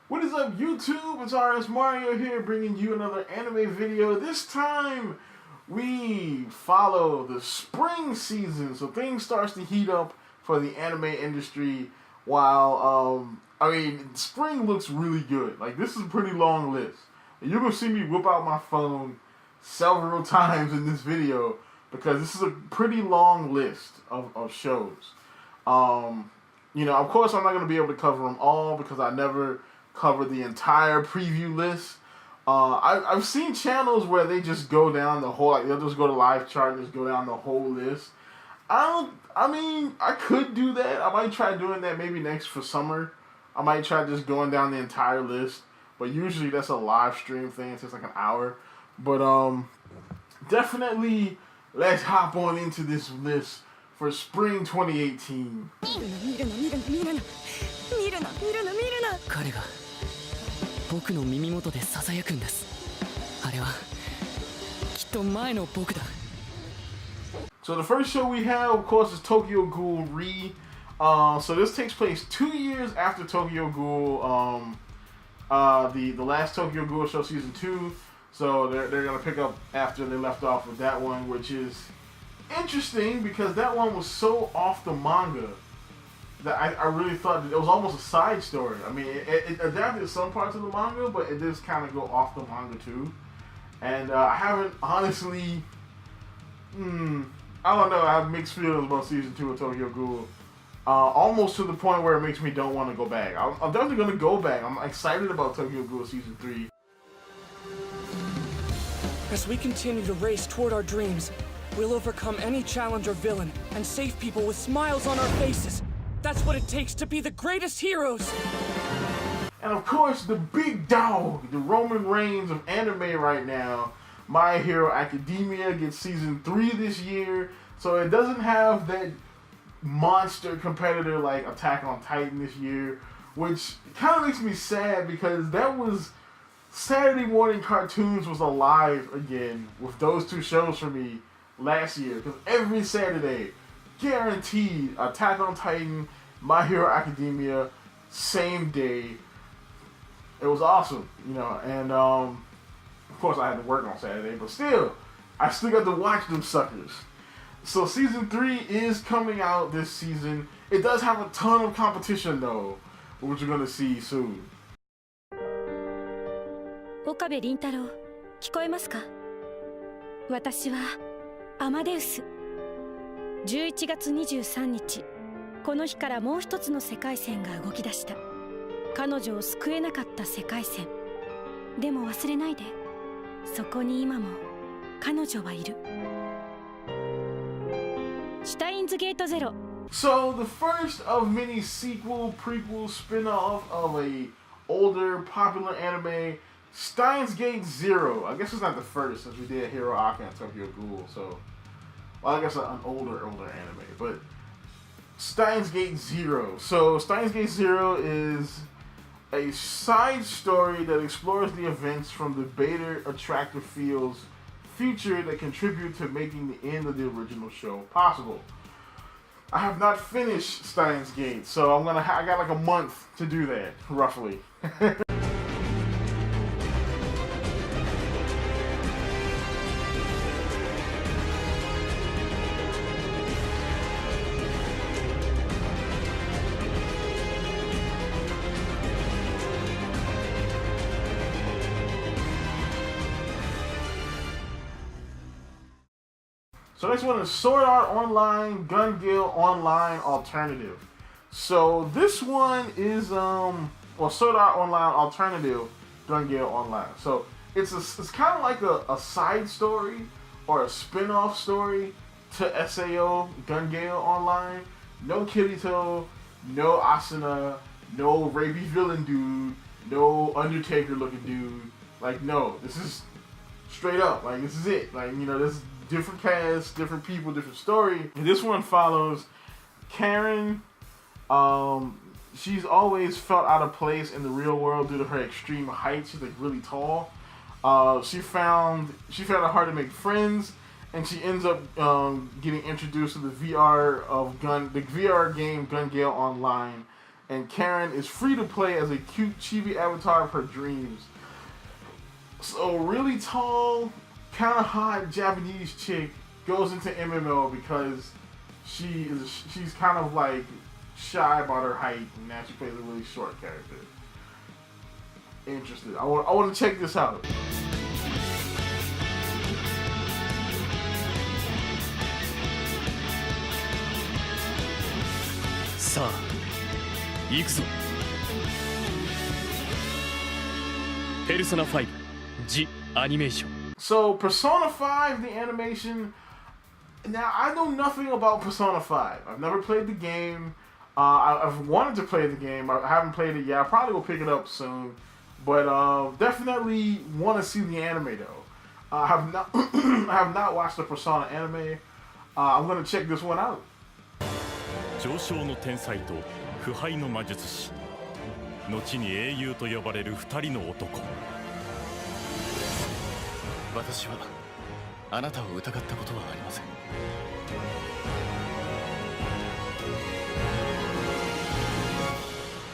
What is up, YouTube? It's RSMario here, bringing you another anime video. This time, we follow the spring season, so things starts to heat up for the anime industry. While spring looks really good. Like, this is a pretty long list. You're gonna see me whip out my phone several times in this video because this is a pretty long list of shows. Of course, I'm not gonna be able to cover them all because I never covered the entire preview list. I've seen channels where they just go down the whole, they'll just go to live chart and just go down the whole list. I could do that. I might try doing that maybe next for summer. I might try just going down the entire list. But usually that's a live stream thing. It takes like an hour. But definitely let's hop on into this list for spring 2018. So the first show we have, of course, is Tokyo Ghoul Re. So this takes place 2 years after Tokyo Ghoul, the last Tokyo Ghoul show, season 2. So they're gonna pick up after they left off with that one, which is interesting because that one was so off the manga that I really thought that it was almost a side story. I mean, it adapted some parts of the manga, but it does kind of go off the manga too. And I haven't honestly, I don't know. I have mixed feelings about season 2 of Tokyo Ghoul. Almost to the point where it makes me don't want to go back. I'm definitely going to go back. I'm excited about Tokyo Ghoul season 3. As we continue to race toward our dreams, we'll overcome any challenge or villain and save people with smiles on our faces. That's what it takes to be the greatest heroes. And of course, the big dog, the Roman Reigns of anime right now, My Hero Academia, gets season 3 this year. So it doesn't have that monster competitor like Attack on Titan this year, which kind of makes me sad because that was Saturday morning cartoons was alive again with those two shows for me last year, because every Saturday, guaranteed, Attack on Titan, My Hero Academia, same day. It was awesome, and of course I had to work on Saturday, but still, I still got to watch them suckers. So season 3 is coming out this season. It does have a ton of competition though, which you're gonna see soon. 岡部倫太郎、聞こえますか？私はアマデウス。11月23日、この日からもう一つの世界線が動き出した。彼女を救えなかった世界線。でも忘れないで。そこに今も彼女はいる。Steins Gate Zero. So the first of many sequel, prequel, spin-off of a older popular anime, Steins Gate Zero. I guess it's not the first since we did Hero Aka and Tokyo Ghoul. So, well, I guess an older anime, but Steins Gate Zero. So Steins Gate Zero is a side story that explores the events from the Beta Attractor Field's future that contribute to making the end of the original show possible. I have not finished Steins Gate, so I got like a month to do that, roughly. So next one is Sword Art Online Gun Gale Online Alternative. So this one is Sword Art Online Alternative Gun Gale Online. So it's kind of like a side story or a spin-off story to S.A.O. Gun Gale Online. No Kirito, no Asuna, no rapey villain dude, no Undertaker looking dude. Like, no, this is straight up. Like, this is it. Like, this is different cast, different people, different story. And this one follows Karen. She's always felt out of place in the real world due to her extreme height. She's like really tall. She found it hard to make friends, and she ends up getting introduced to the VR game Gun Gale Online, and Karen is free to play as a cute chibi avatar of her dreams. So really tall, kind of hot Japanese chick goes into MMO because she's kind of like shy about her height, and now she plays a really short character. Interested. I want to check this out. さあ行くぞペルソナ5 The Animation. So Persona 5 the animation. Now I know nothing about Persona 5. I've never played the game. I've wanted to play the game. I haven't played it yet. I'll probably go pick it up soon. But definitely want to see the anime though. I have not watched the Persona anime. I'm gonna check this one out. 上昇の天才と腐敗の魔術師後に英雄と呼ばれる2人の男私はあなたを疑ったことはありません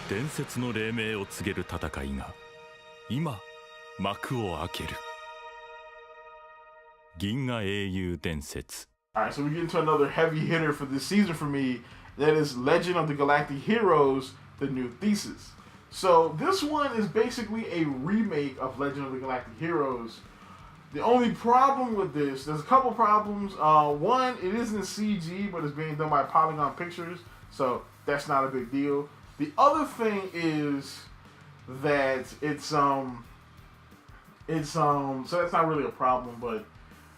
伝説の黎明を告げる戦いが今幕を開ける銀河英雄伝説 Alright, so we get into another heavy hitter for this season for me. That is Legend of the Galactic Heroes, the new Thesis. So this one is basically a remake of Legend of the Galactic Heroes. The only problem with this, there's a couple problems. One, it isn't CG, but it's being done by Polygon Pictures, so that's not a big deal. The other thing is that so that's not really a problem, but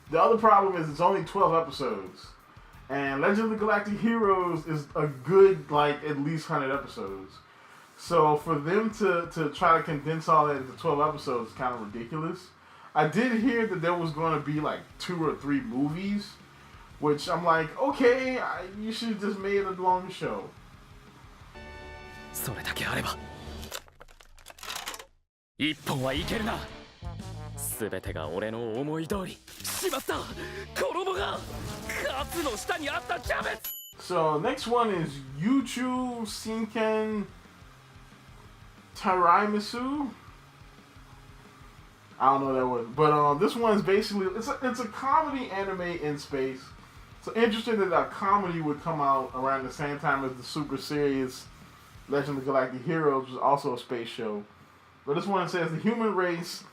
the other problem is it's only 12 episodes. And Legend of the Galactic Heroes is a good, like, at least 100 episodes. So for them to try to condense all that into 12 episodes is kind of ridiculous. I did hear that there was going to be, like, 2 or 3 movies, which I'm like, okay, you should have just made a longer show. それだけあれば一本はいけるな全てが俺の思い通りしまった衣がカツの下にあったキャベツ So next one is Uchuu Senkan Tiramisù. I don't know what that was, but this one is basically it's a comedy anime in space. So interesting that a comedy would come out around the same time as the super serious Legend of the Galactic Heroes, which is also a space show. But this one says the human race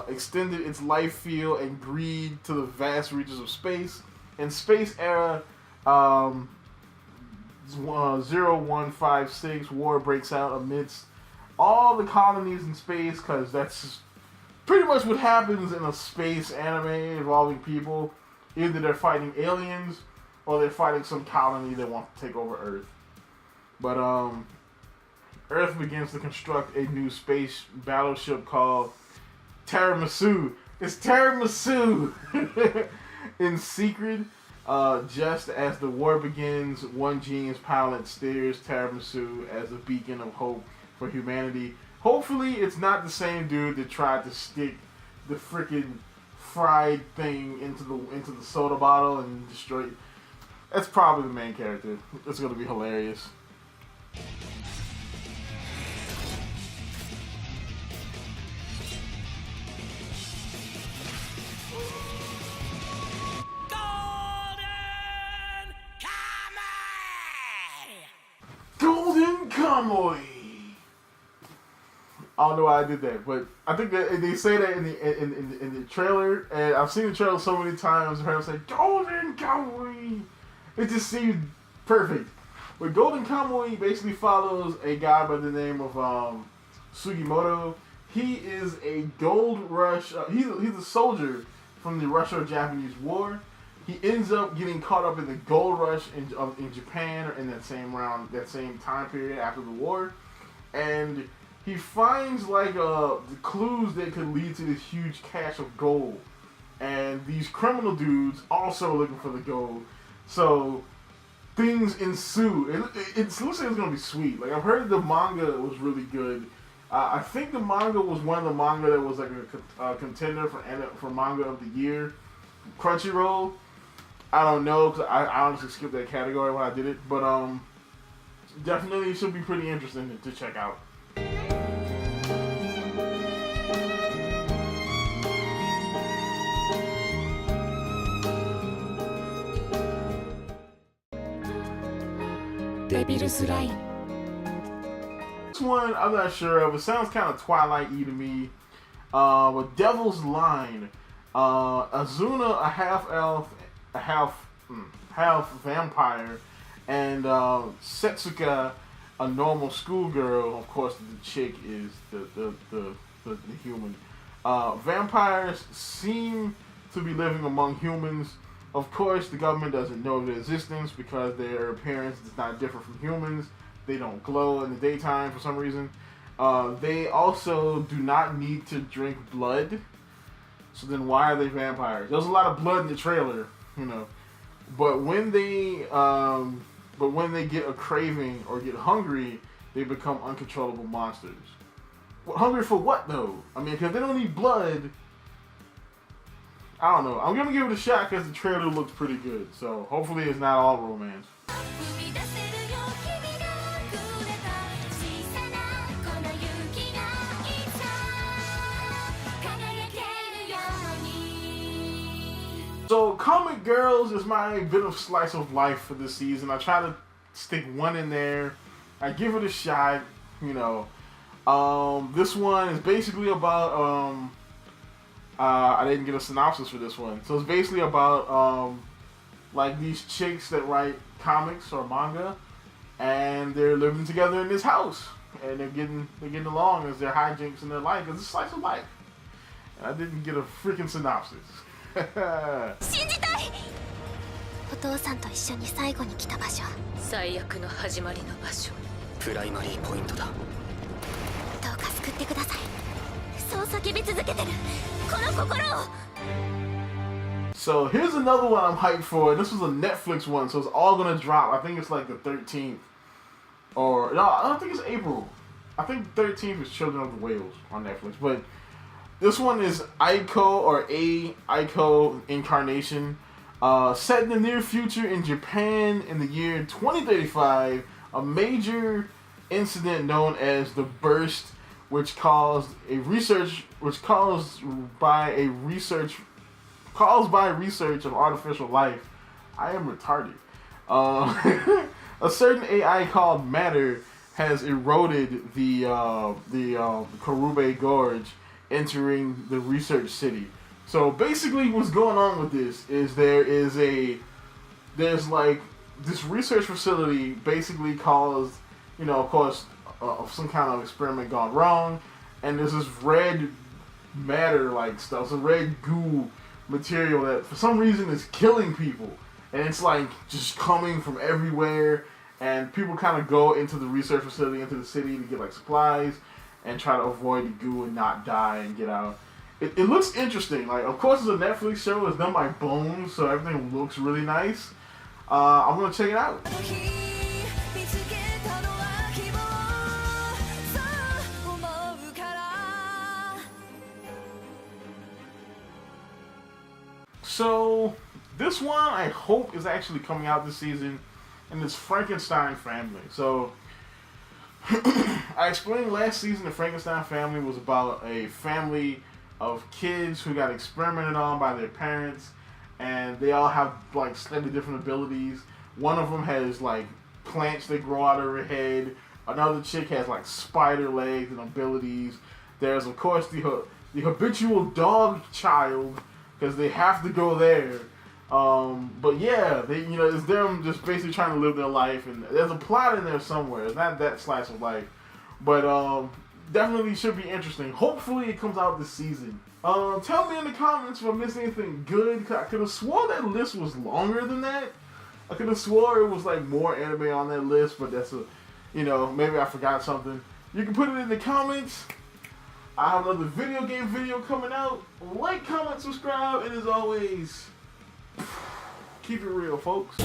extended its life field and greed to the vast reaches of space. In space era 0156, war breaks out amidst all the colonies in space, because that's pretty much what happens in a space anime involving people. Either they're fighting aliens or they're fighting some colony that wants to take over Earth. But Earth begins to construct a new space battleship called Tiramisù. It's Tiramisù in secret. Just as the war begins, one genius pilot steers Tiramisù as a beacon of hope for humanity. Hopefully, it's not the same dude that tried to stick the freaking fried thing into the soda bottle and destroy it. That's probably the main character. It's gonna be hilarious. Kamui. I don't know why I did that, but I think that they say that in the trailer, and I've seen the trailer so many times. I've heard them say Golden Kamui. It just seems perfect. But Golden Kamui basically follows a guy by the name of Sugimoto. He is a gold rush. He's a soldier from the Russo-Japanese War. He ends up getting caught up in the gold rush in Japan, or in that same time period after the war, and he finds like the clues that could lead to this huge cache of gold, and these criminal dudes also looking for the gold. So things ensue. It looks like it's gonna be sweet. Like, I've heard the manga was really good. I think the manga was one of the manga that was like a contender for manga of the year. Crunchyroll. I don't know, because I honestly skipped that category when I did it. But definitely should be pretty interesting to check out. Devil's Line. This one I'm not sure of. It sounds kind of Twilight-y to me. But Devil's Line. Azuna, a half-elf, a half vampire, and Setsuka, a normal schoolgirl. Of course, the chick is the human. Vampires seem to be living among humans. Of course, the government doesn't know of their existence because their appearance does not differ from humans. They don't glow in the daytime for some reason. They also do not need to drink blood. So then why are they vampires? There's a lot of blood in the trailer, you know. But when they get a craving or get hungry, they become uncontrollable monsters. Well, hungry for what though? I mean, because they don't need blood. I don't know. I'm gonna give it a shot because the trailer looks pretty good. So hopefully it's not all romance. So Comic Girls is my bit of slice of life for this season. I try to stick one in there. I give it a shot, you know. This one is basically about I didn't get a synopsis for this one. So it's basically about like these chicks that write comics or manga, and they're living together in this house, and they're getting along as their hijinks in their life. It's a slice of life, and I didn't get a freaking synopsis. 信じたい。お父さんと一緒に最後に来た場所。最悪の始まりの場所。プライマリーポイントだ。どうか救ってください。そう叫び続けてる。この心を。So here's another one I'm hyped for. This was a Netflix one, so it's all gonna drop. I think it's like the 13th, or no, I don't think it's April. I think the 13th is Children of the Whales on Netflix, but. This one is A.I.C.O or A.I.C.O Incarnation. Set in the near future in Japan in the year 2035, a major incident known as the Burst, which caused by research of artificial life. I am retarded. A certain AI called Matter has eroded the Karube Gorge, entering the research city. So basically what's going on with this is there's like this research facility basically caused, you know, of course, some kind of experiment gone wrong, and there's this red matter like stuff, some red goo material that for some reason is killing people, and it's like just coming from everywhere, and people kind of go into the research facility, into the city to get like supplies and try to avoid the goo and not die and get out. It looks interesting. Like, of course, it's a Netflix show. It's done by Bones, so everything looks really nice. I'm gonna check it out. So this one I hope is actually coming out this season, and it's Frankenstein Family. So. I explained last season the Frankenstein Family was about a family of kids who got experimented on by their parents, and they all have like slightly different abilities. One of them has like plants that grow out of her head. Another chick has like spider legs and abilities. There's of course the habitual dog child, because they have to go there. But yeah, it's them just basically trying to live their life, and there's a plot in there somewhere. It's not that slice of life, but definitely should be interesting. Hopefully it comes out this season. Tell me in the comments if I missed anything good. I could have swore that list was longer than that. I could have swore it was like more anime on that list, but that's maybe I forgot something. You can put it in the comments. I have another video game video coming out. Like, comment, subscribe, and as always, keep it real, folks.